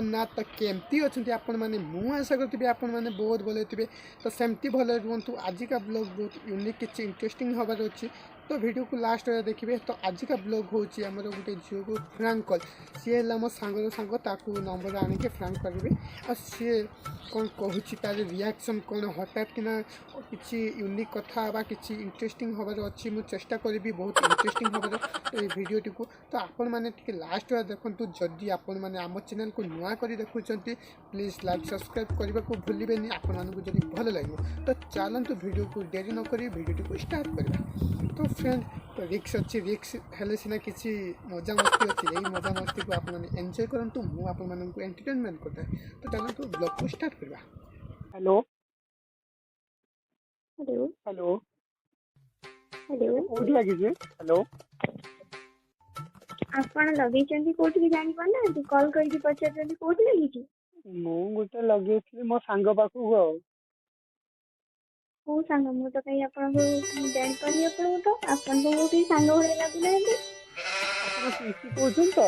जगन्नाथ। तो केमती अच्छे आपण मैंने आशा करी आपण मैंने बहुत भले थे। तो सेमती भले रुहतु। आज का ब्लॉग बहुत यूनिक किसी इंटरेस्टिंग हबार अच्छी, तो वीडियो को लास्ट देखिए। तो आज का ब्लॉग हूँ आमर गोटे झील को फ्रांक कल, सी है मो सांगर सांग ताकू नंबर आनिके फ्रांक करेंगे। आ सी कौन कहूँ तार रिएक्शन कौन हठात कि किसी यूनिक कथा किसी इंटरेस्टिंग हबार अच्छी, मुझे चेष्टा करी बहुत इंटरेस्टिंग हबार भिडियोटी को। तो आपण मैंने लास्ट देखु, जदि आपण मैंने आम चैनल को नुआ कर देखुंत प्लीज लाइक सब्सक्राइब करने को भूलें। आपण मानक जब भल लगे तो चलतु वीडियो को डेरी न करी वीडियो को स्टार्ट करवा। तो फ्रेंड, तो रिक्स अच्छी, रिक्स हेले सीना किसी मजा मस्ती अच्छी, यही मजा मस्ती को आप एंजॉय करंतु, मु आपण मानक एंटरटेनमेंट करता है। तो चलतु ब्लॉग को स्टार्ट करवा। Hello hello hello hello code लगी हेलो आपण लगेइछन्ती कोठी के जानि पन्ना कॉल करके पचारछन्ती कोठी लगिछि। मु गोटे लगे मो सांग पाखु को सांग मु तो कहीं आपण को जानि पन्नी आपण तो आपण तो मोटी सांग भले लागु नांती। पिंकी कहउछन तो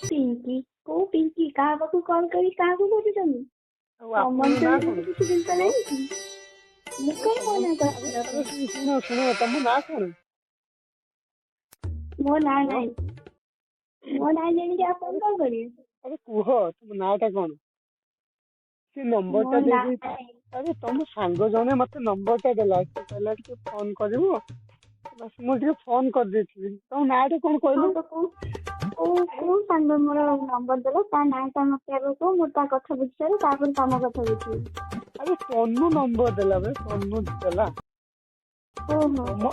पिंकी को पिंकी का बाकू कॉल करी का को बोलछन्ती। कमन से किछि दिन पले मु कहीं बोला था। सुनो सुनो तुम ना कौन मो ना नहीं मो ना जानि के आपण कॉल करिए। अरे कुह तुम नाटा कौन से नंबर टा दे। अरे तुम सांग जने मत नंबर टा देला से कहला कि फोन करिवो, बस मुझे फोन कर देथि। तुम नाटा कौन कहलो तो को सांग मोर नंबर देला ता नाटा मते आबो को मोटा कथा बुझछारे तापर काम कथा बुझी। अरे तन्नू नंबर देला बे तन्नू देला। ओहो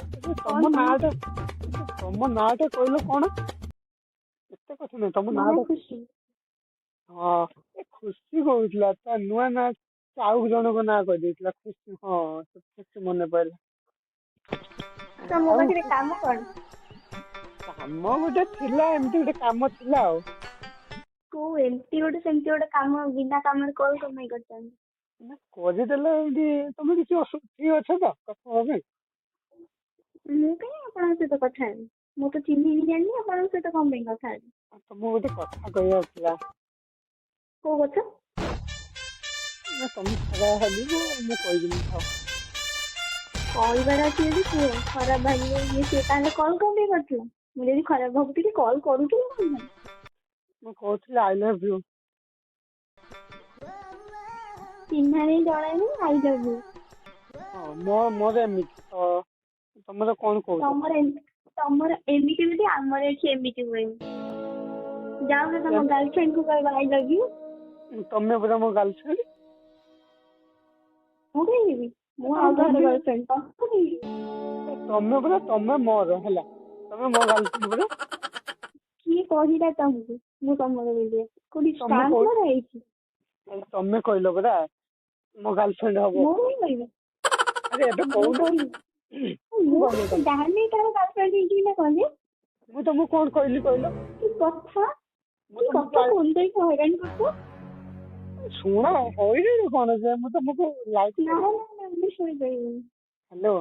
तुम नाटा कहलो कौन एते कथा नहीं तुम नाटा खुशी। हाँ खुशी कहला ता नुआ ना आउ जन को ना कह देला खुशी। हाँ खुशी मन पड़ला। तो मो पाखे काम कर काम गोटे थिला एमती गोटे काम थिला आ को एमती गोटे सेमती गोटे काम बिना काम कॉल कमाई करछन କରିଦେଲା ଏମିତି। ତମେ କିଛି ଫ୍ରି ଅଛ ତ କଥା ହବା ପାଇଁ? ମୁଁ କାଇଁ ଆପଣଙ୍କ ସହିତ କଥା ହେବି, ମୁଁ ତ ଚିହ୍ନି ଜାଣିନି ଆପଣଙ୍କ ସହିତ କଣ ପାଇଁ କଥା ହେବି। ତମକୁ ଗୋଟେ କଥା କହିବାର ଥିଲା। କୋଉ କଥା? ନା ତମେ ଖରାପ ଭାବିବ, ମୁଁ କହିବିନି ଥାଉ। କହିବାର ଅଛି ଯଦି କୁହ। ଖରାପ ଭାବିବ ଇଏ ସିଏ ତାହେଲେ କଲ୍ କଣ ପାଇଁ କରିଥିଲ? ମୁଁ ଯଦି ଖରାପ ଭାବୁଥିଲି କଲ୍ କରୁଥିଲି କଣ ପାଇଁ? ମୁଁ କହୁଥିଲି ଆଇ ଲଭ୍ ୟୁ। ଚିହ୍ନା ନେଇ ଜଣାଇନି ଆଇ ଲଭ୍ ୟୁ। ହଁ ମୋର ଏମିତି ତ ତମର କଣ କହୁଛ? ତମର ଏମିତି ବୋଲି ଆମର ଏଠି ଏମିତି ହୁଏନି। ଯାଅ ନା ତମ ଗାର୍ଲଫ୍ରେଣ୍ଡ କୁ କହିବ ଆଇ ଲଭ୍ ୟୁ। ତମେ ପୁରା ମୋ ଗାର୍ଲଫ୍ରେଣ୍ଡ। ମୁଁ କହିବି ମୁଁ ଆଉ କାହାର ଗାର୍ଲଫ୍ରେଣ୍ଡ ତମେ ପୁରା ତମେ ମୋର ହେଲା, ତମେ ମୋ ଗାର୍ଲଫ୍ରେଣ୍ଡ ପୁରା। କିଏ କହିଲା ତମକୁ ମୁଁ ତମର ବୋଲି? କୋଉଠି ଷ୍ଟାମ୍ପ ମରା ହେଇଛି? ତମେ କହିଲ ପରା ମୋ ଗାର୍ଲଫ୍ରେଣ୍ଡ ହବ। ମୁଁ କାଇଁ କହିବି? ଆରେ ଏବେ କହୁନି ଜାଣିନି ତାର ଗାର୍ଲଫ୍ରେଣ୍ଡ ହେଇଛି ନା କଣ ଯେ? ମୁଁ ତମକୁ କଣ କହିଲି କହିଲ? କି କଥା ଫୋନ କରିକି ହଇରାଣ କରୁଛ। ଶୁଣ ହଇରାଣ କଣ ଯେ, ମୁଁ ତମକୁ ଲାଇକ୍ ମୁଁ ଶୁଣିପାରିବିନି। ହ୍ୟାଲୋ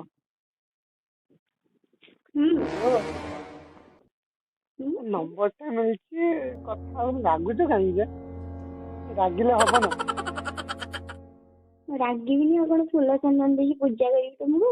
ନମ୍ବର ଟା ମିଳିଛି, କଥା ଆଉ ରାଗୁଛ କାହିଁକି ଯେ? ରାଗିଲେ ହବ ନା। ରାଗିବିନି ଆଉ କଣ ଫୁଲ ଚନ୍ଦନ ଦେଇକି ପୂଜା କରିବି ତମକୁ?